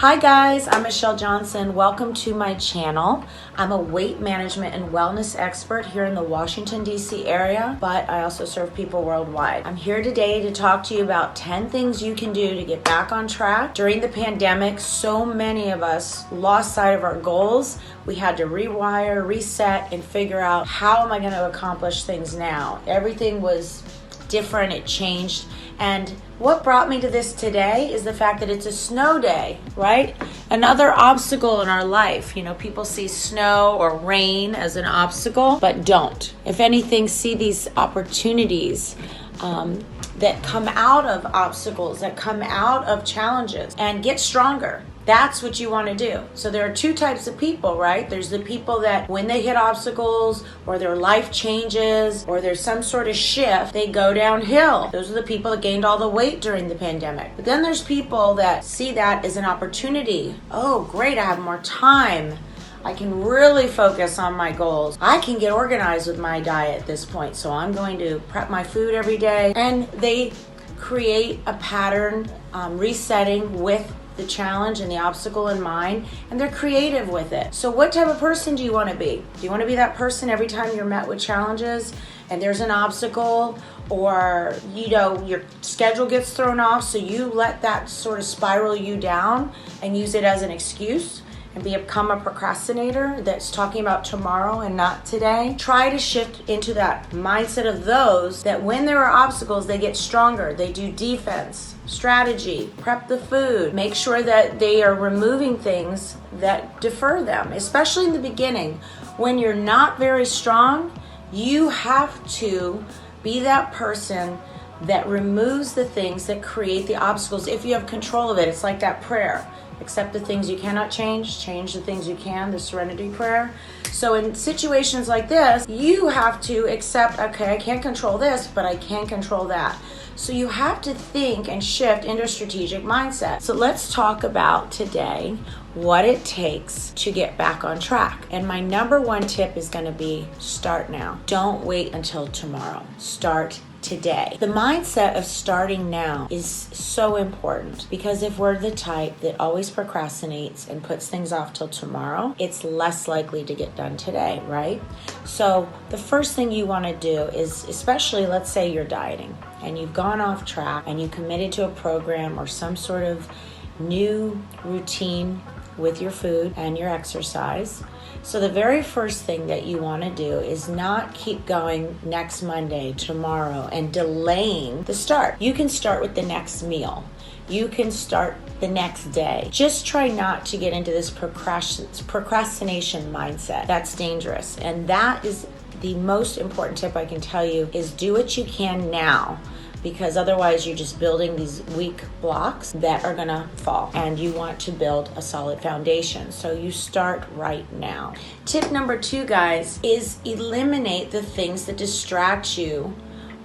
Hi guys, I'm Michelle Johnson. Welcome to my channel. I'm a weight management and wellness expert here in the Washington, D.C. area, but I also serve people worldwide. I'm here today to talk to you about 10 things you can do to get back on track. During the pandemic, so many of us lost sight of our goals. We had to rewire, reset, and figure out how am I going to accomplish things now. Everything was different, it changed. And what brought me to this today is the fact that it's a snow day, right? Another obstacle in our life. You know, people see snow or rain as an obstacle, but don't. If anything, see these opportunities that come out of obstacles, that come out of challenges, and get stronger. That's what you want to do. So there are two types of people, right? There's the people that when they hit obstacles or their life changes or there's some sort of shift, they go downhill. Those are the people that gained all the weight during the pandemic. But then there's people that see that as an opportunity. Oh, great, I have more time. I can really focus on my goals. I can get organized with my diet at this point. So I'm going to prep my food every day. And they create a pattern, resetting with the challenge and the obstacle in mind, and they're creative with it. So what type of person do you want to be? Do you want to be that person every time you're met with challenges and there's an obstacle, or your schedule gets thrown off, so you let that sort of spiral you down and use it as an excuse and become a procrastinator that's talking about tomorrow and not today? Try to shift into that mindset of those that when there are obstacles, they get stronger. They do defense, strategy, prep the food, make sure that they are removing things that defer them, especially in the beginning. When you're not very strong, you have to be that person that removes the things that create the obstacles. If you have control of it, it's like that prayer. Accept the things you cannot change the things you can, the serenity prayer. So in situations like this, you have to accept, okay, I can't control this, but I can control that. So you have to think and shift into a strategic mindset. So let's talk about today what it takes to get back on track. And my number one tip is going to be start now. Don't wait until tomorrow. Start today. The mindset of starting now is so important, because if we're the type that always procrastinates and puts things off till tomorrow, it's less likely to get done today, right? So the first thing you want to do is, especially let's say you're dieting and you've gone off track and you committed to a program or some sort of new routine with your food and your exercise. So the very first thing that you want to do is not keep going next Monday, tomorrow, and delaying the start. You can start with the next meal. You can start the next day. Just try not to get into this procrastination mindset. That's dangerous. And that is the most important tip I can tell you, is do what you can now, because otherwise you're just building these weak blocks that are gonna fall, and you want to build a solid foundation. So you start right now. Tip number 2, guys, is eliminate the things that distract you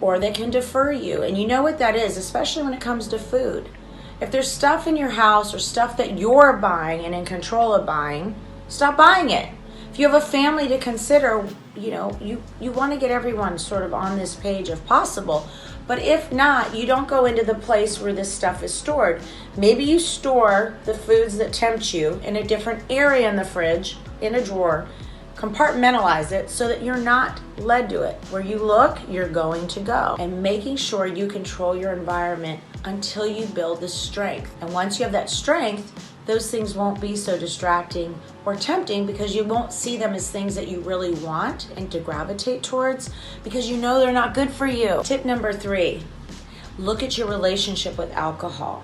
or that can defer you. And you know what that is, especially when it comes to food. If there's stuff in your house or stuff that you're buying and in control of buying, stop buying it. If you have a family to consider, you want to get everyone sort of on this page if possible. But if not, you don't go into the place where this stuff is stored. Maybe you store the foods that tempt you in a different area in the fridge, in a drawer. Compartmentalize it so that you're not led to it. Where you look, you're going to go. And making sure you control your environment until you build the strength. And once you have that strength, those things won't be so distracting or tempting, because you won't see them as things that you really want and to gravitate towards, because you know they're not good for you. Tip number 3, look at your relationship with alcohol.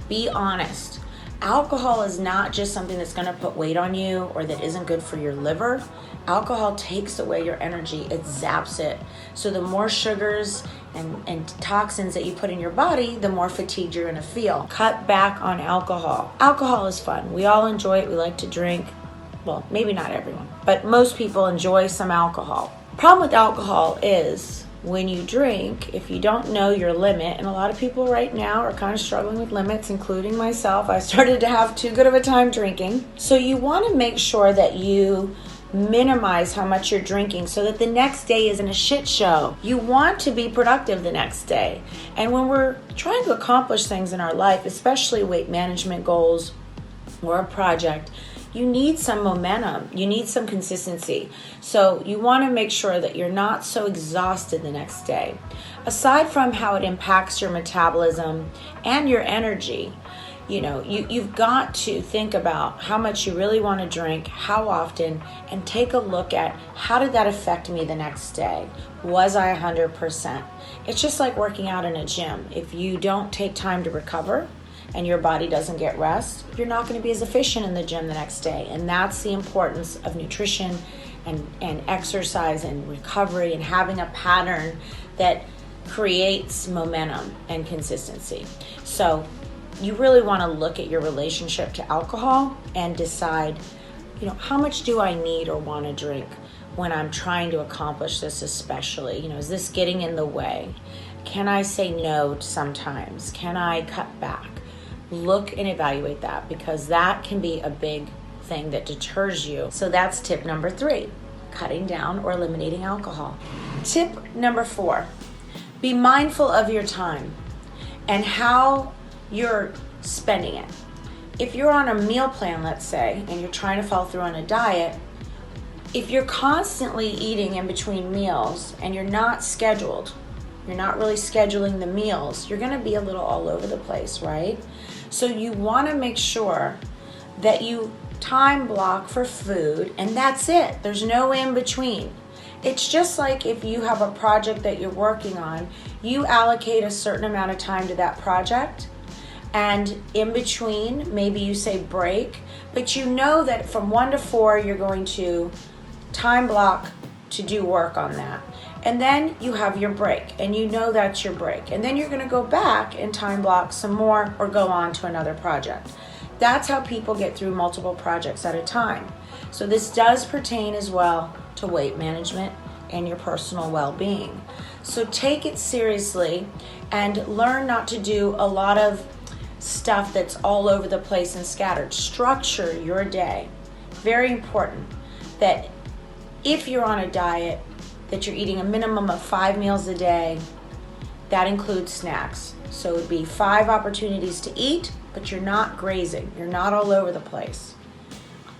Be honest. Alcohol is not just something that's going to put weight on you or that isn't good for your liver. Alcohol takes away your energy. It zaps it. So the more sugars and toxins that you put in your body, the more fatigued you're going to feel. Cut back on alcohol. Alcohol is fun. We all enjoy it. We like to drink. Well, maybe not everyone, but most people enjoy some alcohol. Problem with alcohol is when you drink, if you don't know your limit, and a lot of people right now are kind of struggling with limits, including myself. I started to have too good of a time drinking. So you want to make sure that you minimize how much you're drinking so that the next day isn't a shit show. You want to be productive the next day. And when we're trying to accomplish things in our life, especially weight management goals or a project, you need some momentum. You need some consistency. So you want to make sure that you're not so exhausted the next day. Aside from how it impacts your metabolism and your energy, you've got to think about how much you really want to drink, how often, and take a look at how did that affect me the next day? Was I 100%? It's just like working out in a gym. If you don't take time to recover and your body doesn't get rest, you're not going to be as efficient in the gym the next day. And that's the importance of nutrition and exercise and recovery and having a pattern that creates momentum and consistency. So you really want to look at your relationship to alcohol and decide, how much do I need or want to drink when I'm trying to accomplish this, especially? Is this getting in the way? Can I say no sometimes? Can I cut back? Look and evaluate that, because that can be a big thing that deters you. So that's tip number 3, cutting down or eliminating alcohol. Tip number 4, be mindful of your time and how you're spending it. If you're on a meal plan, let's say, and you're trying to follow through on a diet, if you're constantly eating in between meals and you're not scheduled, you're not really scheduling the meals, you're going to be a little all over the place, right? So you want to make sure that you time block for food, and that's it. There's no in between. It's just like if you have a project that you're working on, you allocate a certain amount of time to that project, and in between, maybe you say break, but you know that from 1 to 4, you're going to time block to do work on that. And then you have your break, and you know that's your break. And then you're going to go back and time block some more or go on to another project. That's how people get through multiple projects at a time. So this does pertain as well to weight management and your personal well-being. So take it seriously and learn not to do a lot of stuff that's all over the place and scattered. Structure your day. Very important that if you're on a diet, that you're eating a minimum of 5 meals a day. That includes snacks. So it would be 5 opportunities to eat, but you're not grazing. You're not all over the place.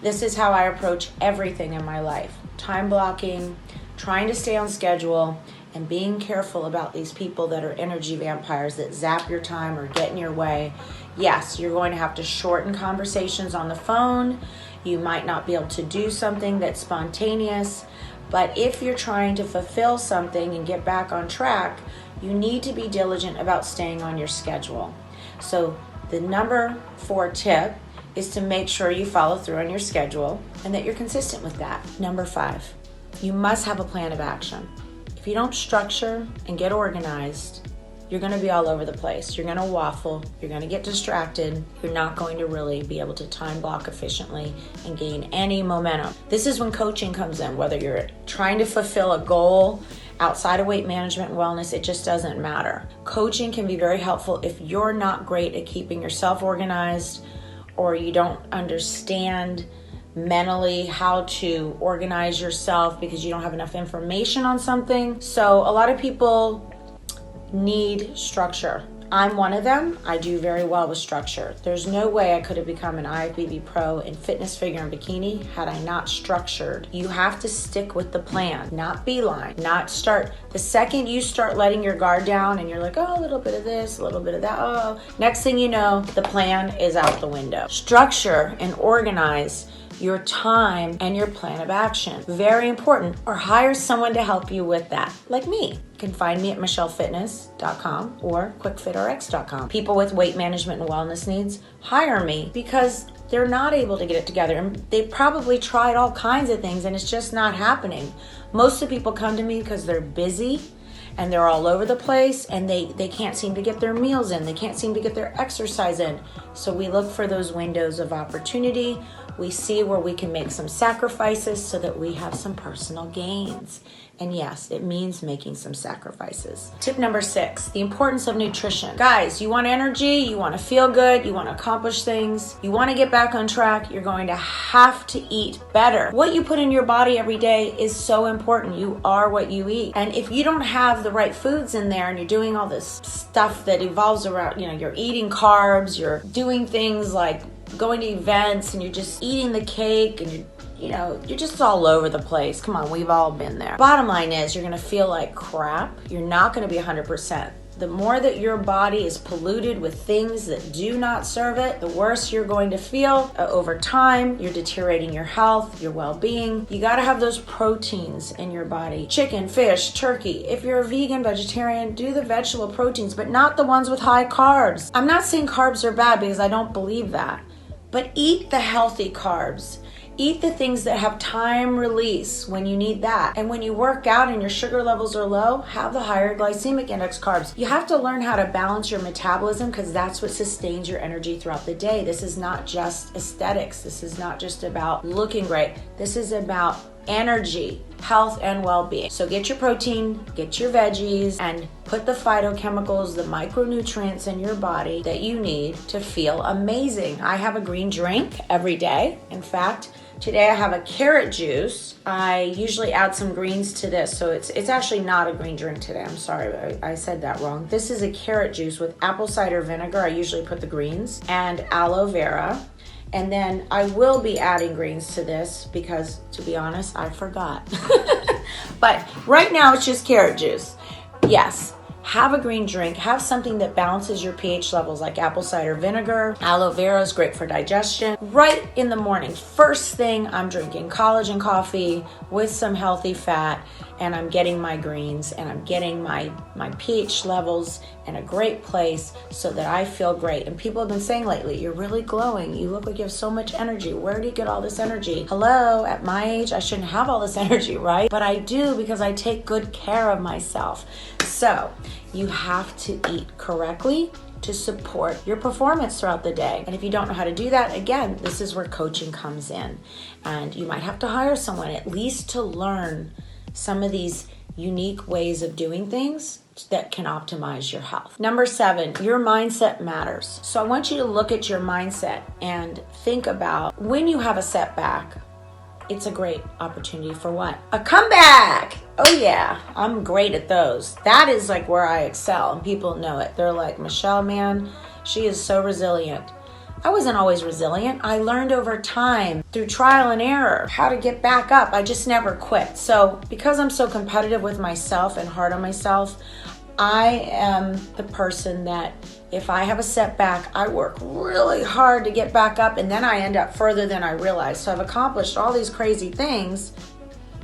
This is how I approach everything in my life. Time blocking, trying to stay on schedule, and being careful about these people that are energy vampires that zap your time or get in your way. Yes, you're going to have to shorten conversations on the phone. You might not be able to do something that's spontaneous. But if you're trying to fulfill something and get back on track, you need to be diligent about staying on your schedule. So the number 4 tip is to make sure you follow through on your schedule and that you're consistent with that. Number 5, you must have a plan of action. If you don't structure and get organized, you're going to be all over the place. You're going to waffle. You're going to get distracted. You're not going to really be able to time block efficiently and gain any momentum. This is when coaching comes in, whether you're trying to fulfill a goal outside of weight management and wellness, it just doesn't matter. Coaching can be very helpful if you're not great at keeping yourself organized, or you don't understand mentally how to organize yourself because you don't have enough information on something. So a lot of people need structure. I'm one of them. I do very well with structure. There's no way I could have become an IFBB pro in fitness, figure, and bikini had I not structured. You have to stick with the plan, not beeline, not start. The second you start letting your guard down and you're like, oh, a little bit of this, a little bit of that, oh, next thing you know, the plan is out the window. Structure and organize your time and your plan of action. Very important. Or hire someone to help you with that, like me. You can find me at michellefitness.com or quickfitrx.com. People with weight management and wellness needs, hire me because they're not able to get it together. And they probably tried all kinds of things and it's just not happening. Most of the people come to me because they're busy and they're all over the place and they can't seem to get their meals in. They can't seem to get their exercise in. So we look for those windows of opportunity. We see where we can make some sacrifices so that we have some personal gains. And yes, it means making some sacrifices. Tip number 6, the importance of nutrition. Guys, you want energy, you want to feel good, you want to accomplish things, you want to get back on track, you're going to have to eat better. What you put in your body every day is so important. You are what you eat. And if you don't have the right foods in there and you're doing all this stuff that evolves around, you're eating carbs, you're doing things like going to events and you're just eating the cake and you're just all over the place. Come on, we've all been there. Bottom line is you're gonna feel like crap. You're not gonna be 100%. The more that your body is polluted with things that do not serve it, the worse you're going to feel. Over time, you're deteriorating your health, your well-being. You gotta have those proteins in your body. Chicken, fish, turkey. If you're a vegan, vegetarian, do the vegetable proteins, but not the ones with high carbs. I'm not saying carbs are bad because I don't believe that, but eat the healthy carbs. Eat the things that have time release when you need that. And when you work out and your sugar levels are low, have the higher glycemic index carbs. You have to learn how to balance your metabolism because that's what sustains your energy throughout the day. This is not just aesthetics. This is not just about looking great. This is about energy, health, and well-being. So get your protein, get your veggies, and put the phytochemicals, the micronutrients in your body that you need to feel amazing. I have a green drink every day. In fact, today I have a carrot juice. I usually add some greens to this, so it's actually not a green drink today. I'm sorry, I said that wrong. This is a carrot juice with apple cider vinegar. I usually put the greens and aloe vera. And then I will be adding greens to this because, to be honest, I forgot. But right now it's just carrot juice. Yes, have a green drink. Have something that balances your pH levels like apple cider vinegar. Aloe vera is great for digestion. Right in the morning, first thing, I'm drinking collagen coffee with some healthy fat, and I'm getting my greens and I'm getting my pH levels in a great place so that I feel great. And people have been saying lately, you're really glowing. You look like you have so much energy. Where do you get all this energy? Hello, at my age, I shouldn't have all this energy, right? But I do because I take good care of myself. So you have to eat correctly to support your performance throughout the day. And if you don't know how to do that, again, this is where coaching comes in. And you might have to hire someone at least to learn some of these unique ways of doing things that can optimize your health. Number 7, your mindset matters. So I want you to look at your mindset and think about when you have a setback, it's a great opportunity for what? A comeback! Oh yeah, I'm great at those. That is like where I excel and people know it. They're like, Michelle, man, she is so resilient. I wasn't always resilient. I learned over time through trial and error how to get back up. I just never quit. So because I'm so competitive with myself and hard on myself, I am the person that if I have a setback, I work really hard to get back up and then I end up further than I realize. So I've accomplished all these crazy things.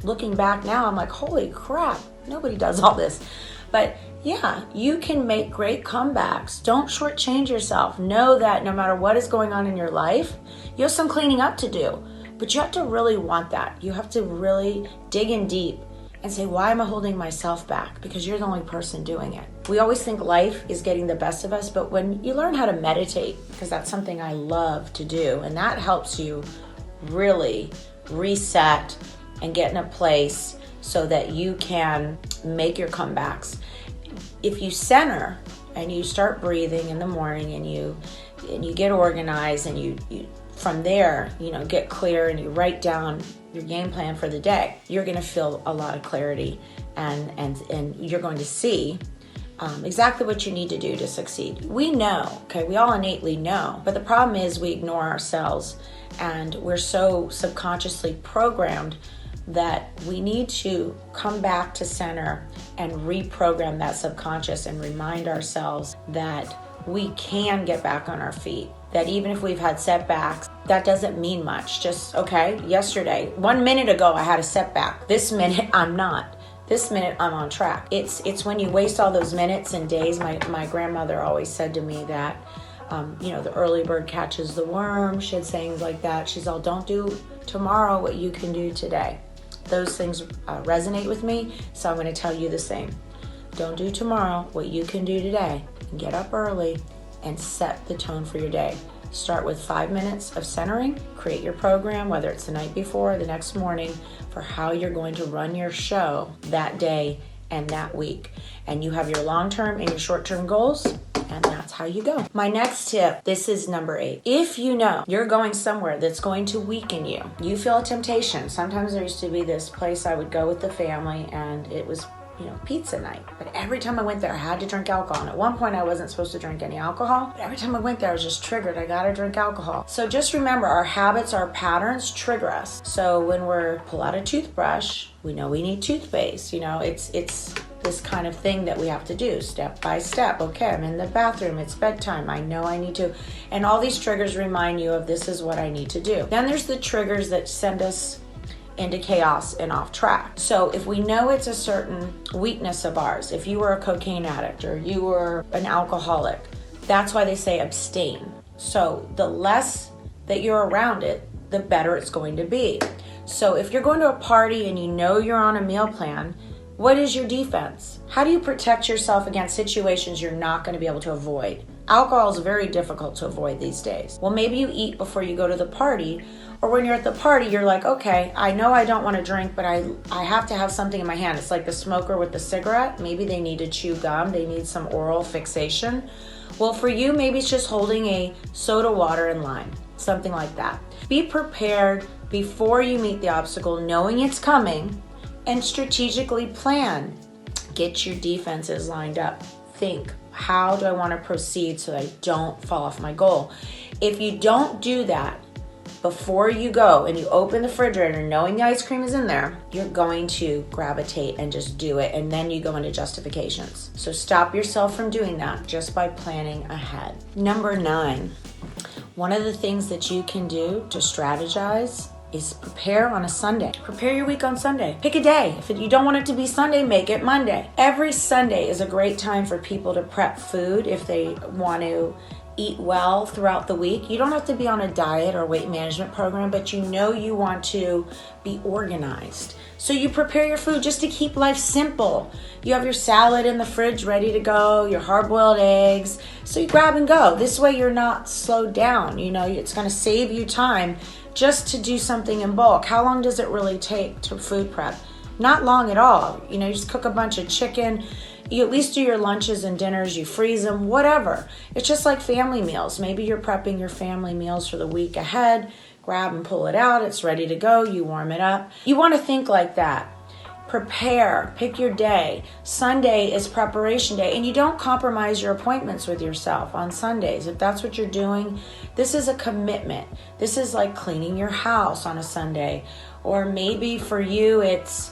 Looking back now, I'm like, holy crap, nobody does all this. But yeah, you can make great comebacks. Don't shortchange yourself. Know that no matter what is going on in your life, you have some cleaning up to do. But you have to really want that. You have to really dig in deep and say, why am I holding myself back? Because you're the only person doing it. We always think life is getting the best of us, but when you learn how to meditate, because that's something I love to do, and that helps you really reset and get in a place so that you can make your comebacks. If you center and you start breathing in the morning and you get organized and you from there, get clear and you write down your game plan for the day, you're going to feel a lot of clarity and you're going to see exactly what you need to do to succeed. We know, okay, we all innately know, but the problem is we ignore ourselves and we're so subconsciously programmed that we need to come back to center and reprogram that subconscious and remind ourselves that we can get back on our feet. That even if we've had setbacks, that doesn't mean much. Just, okay, yesterday, 1 minute ago, I had a setback. This minute, I'm not. This minute, I'm on track. It's when you waste all those minutes and days. My grandmother always said to me that, the early bird catches the worm. She had sayings like that. She's all, don't do tomorrow what you can do today. Those things resonate with me, so I'm going to tell you the same. Don't do tomorrow what you can do today. Get up early and set the tone for your day. Start with 5 minutes of centering. Create your program, whether it's the night before or the next morning, for how you're going to run your show that day and that week. And you have your long-term and your short-term goals, and that's how you go. My next tip, this is number 8. If you know you're going somewhere that's going to weaken you, you feel a temptation. Sometimes there used to be this place I would go with the family, and it was pizza night. But every time I went there, I had to drink alcohol. And at one point, I wasn't supposed to drink any alcohol. But every time I went there, I was just triggered. I gotta drink alcohol. So just remember, our habits, our patterns trigger us. So when we're pull out a toothbrush, we know we need toothpaste. It's this kind of thing that we have to do step by step. Okay, I'm in the bathroom. It's bedtime. I know I need to. And all these triggers remind you of this is what I need to do. Then there's the triggers that send us into chaos and off track. So if we know it's a certain weakness of ours, if you were a cocaine addict or you were an alcoholic, that's why they say abstain. So the less that you're around it, the better it's going to be. So if you're going to a party and you know you're on a meal plan, what is your defense? How do you protect yourself against situations you're not going to be able to avoid? Alcohol is very difficult to avoid these days. Well, maybe you eat before you go to the party, or when you're at the party, you're like, okay, I know I don't want to drink, but I have to have something in my hand. It's like the smoker with the cigarette. Maybe they need to chew gum. They need some oral fixation. Well, for you, maybe it's just holding a soda water and lime, something like that. Be prepared before you meet the obstacle, knowing it's coming, and strategically plan. Get your defenses lined up. Think, how do I want to proceed so that I don't fall off my goal? If you don't do that before you go and you open the refrigerator knowing the ice cream is in there, you're going to gravitate and just do it, and then you go into justifications. So stop yourself from doing that just by planning ahead. Number 9, one of the things that you can do to strategize is prepare on a Sunday. Prepare your week on Sunday. Pick a day. If you don't want it to be Sunday, make it Monday. Every Sunday is a great time for people to prep food if they want to eat well throughout the week. You don't have to be on a diet or weight management program, but you want to be organized. So you prepare your food just to keep life simple. You have your salad in the fridge ready to go, your hard-boiled eggs. So you grab and go. This way you're not slowed down. It's going to save you time just to do something in bulk. How long does it really take to food prep? Not long at all. You just cook a bunch of chicken. You at least do your lunches and dinners, you freeze them, whatever. It's just like family meals. Maybe you're prepping your family meals for the week ahead. Grab and pull it out. It's ready to go. You warm it up. You want to think like that. Prepare. Pick your day. Sunday is preparation day, and you don't compromise your appointments with yourself on Sundays. If that's what you're doing, this is a commitment. This is like cleaning your house on a Sunday. Or maybe for you, it's,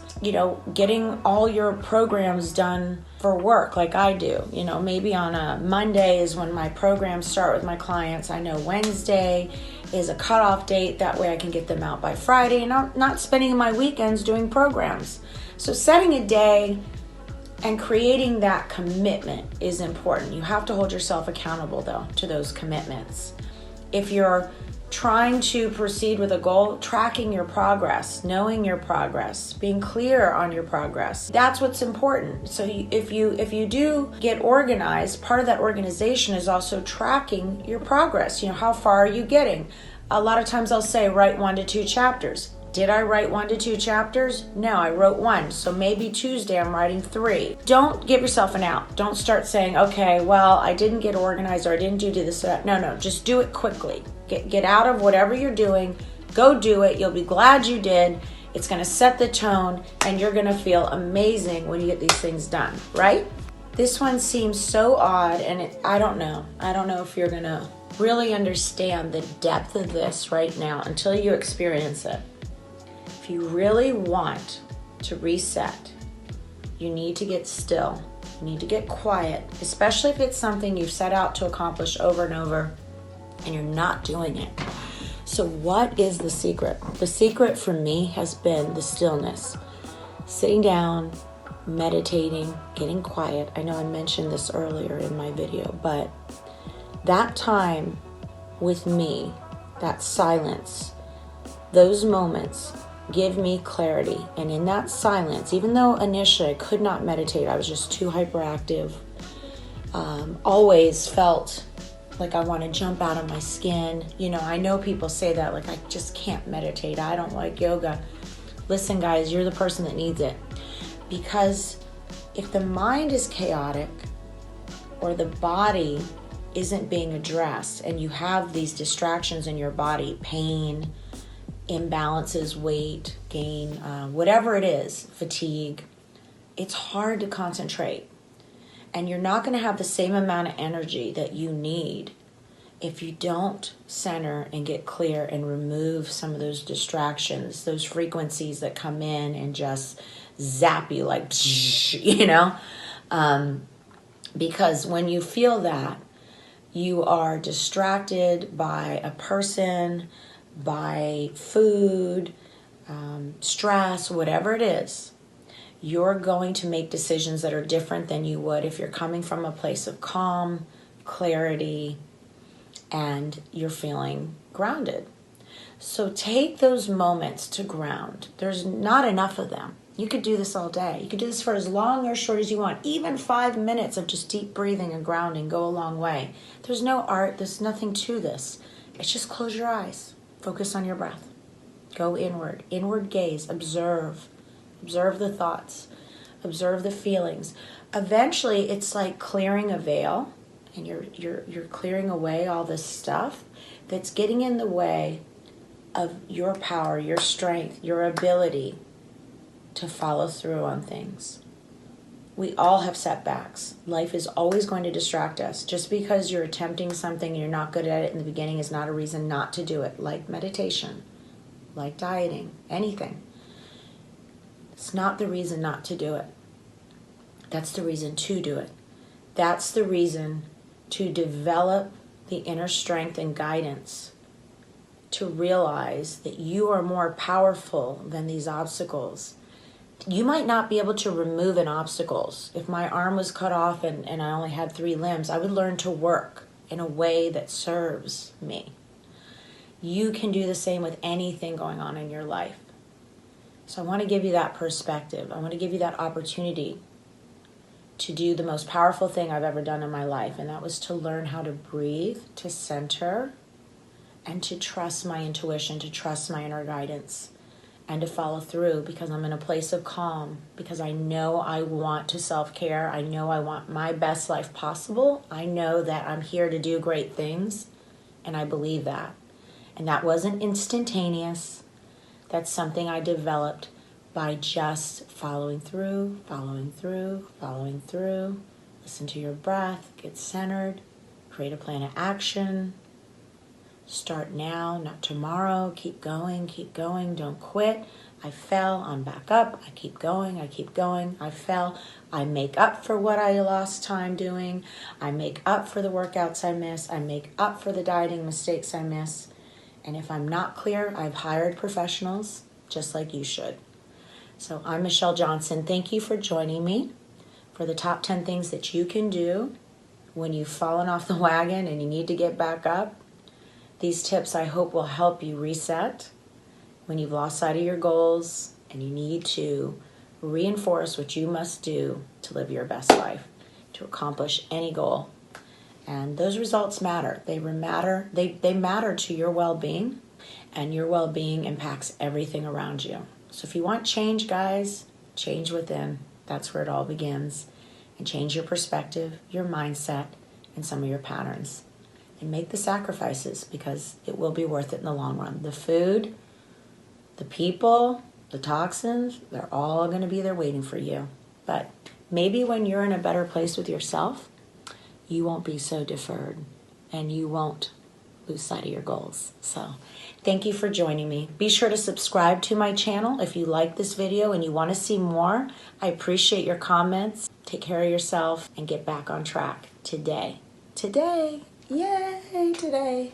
getting all your programs done for work like I do. Maybe on a Monday is when my programs start with my clients. I know Wednesday is a cutoff date. That way I can get them out by Friday, and I'm not spending my weekends doing programs. So setting a day and creating that commitment is important. You have to hold yourself accountable, though, to those commitments. If you're trying to proceed with a goal, tracking your progress, knowing your progress, being clear on your progress, that's what's important. So if you do get organized, part of that organization is also tracking your progress. How far are you getting? A lot of times I'll say write 1 to 2 chapters. Did I write 1 to 2 chapters? No, I wrote 1. So maybe Tuesday I'm writing 3. Don't give yourself an out. Don't start saying, okay, well, I didn't get organized or I didn't do this or that. No, just do it quickly. Get out of whatever you're doing. Go do it. You'll be glad you did. It's going to set the tone, and you're going to feel amazing when you get these things done, right? This one seems so odd, and I don't know. I don't know if you're going to really understand the depth of this right now until you experience it. If you really want to reset, you need to get still. You need to get quiet, especially if it's something you've set out to accomplish over and over and you're not doing it. So what is the secret? The secret for me has been the stillness. Sitting down, meditating, getting quiet. I know I mentioned this earlier in my video, but that time with me, that silence, those moments give me clarity. And in that silence, even though initially I could not meditate, I was just too hyperactive, always felt like I want to jump out of my skin. I know people say that, like, I just can't meditate. I don't like yoga. Listen, guys, you're the person that needs it. Because if the mind is chaotic or the body isn't being addressed and you have these distractions in your body, pain, imbalances, weight gain, whatever it is, fatigue, it's hard to concentrate. And you're not going to have the same amount of energy that you need if you don't center and get clear and remove some of those distractions, those frequencies that come in and just zap you like, because when you feel that, you are distracted by a person, by food, stress, whatever it is. You're going to make decisions that are different than you would if you're coming from a place of calm, clarity, and you're feeling grounded. So take those moments to ground. There's not enough of them. You could do this all day. You could do this for as long or short as you want. Even 5 minutes of just deep breathing and grounding go a long way. There's no art. There's nothing to this. It's just close your eyes. Focus on your breath. Go inward. Inward gaze. Observe. Observe the thoughts. Observe the feelings. Eventually, it's like clearing a veil, and you're clearing away all this stuff that's getting in the way of your power, your strength, your ability to follow through on things. We all have setbacks. Life is always going to distract us. Just because you're attempting something and you're not good at it in the beginning is not a reason not to do it. Like meditation, like dieting, anything. It's not the reason not to do it. That's the reason to do it. That's the reason to develop the inner strength and guidance to realize that you are more powerful than these obstacles. You might not be able to remove an obstacle. If my arm was cut off and I only had 3 limbs, I would learn to work in a way that serves me. You can do the same with anything going on in your life. So I want to give you that perspective. I want to give you that opportunity to do the most powerful thing I've ever done in my life, and that was to learn how to breathe, to center, and to trust my intuition, to trust my inner guidance, and to follow through because I'm in a place of calm, because I know I want to self-care. I know I want my best life possible. I know that I'm here to do great things, and I believe that. And that wasn't instantaneous. That's something I developed by just following through, following through, following through. Listen to your breath, get centered, create a plan of action. Start now, not tomorrow. Keep going, don't quit. I fell, I'm back up. I keep going, I fell. I make up for what I lost time doing. I make up for the workouts I miss. I make up for the dieting mistakes I miss. And if I'm not clear, I've hired professionals, just like you should. So I'm Michelle Johnson. Thank you for joining me for the top 10 things that you can do when you've fallen off the wagon and you need to get back up. These tips I hope will help you reset when you've lost sight of your goals and you need to reinforce what you must do to live your best life, to accomplish any goal. And those results matter. They matter to your well-being, and your well-being impacts everything around you. So if you want change, guys, change within. That's where it all begins. And change your perspective, your mindset, and some of your patterns. And make the sacrifices because it will be worth it in the long run. The food, the people, the toxins, they're all going to be there waiting for you. But maybe when you're in a better place with yourself, you won't be so deferred and you won't lose sight of your goals. So thank you for joining me. Be sure to subscribe to my channel if you like this video and you want to see more. I appreciate your comments. Take care of yourself and get back on track today. Today. Yay, today.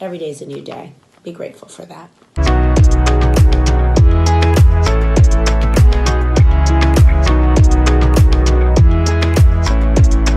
Every day's a new day. Be grateful for that.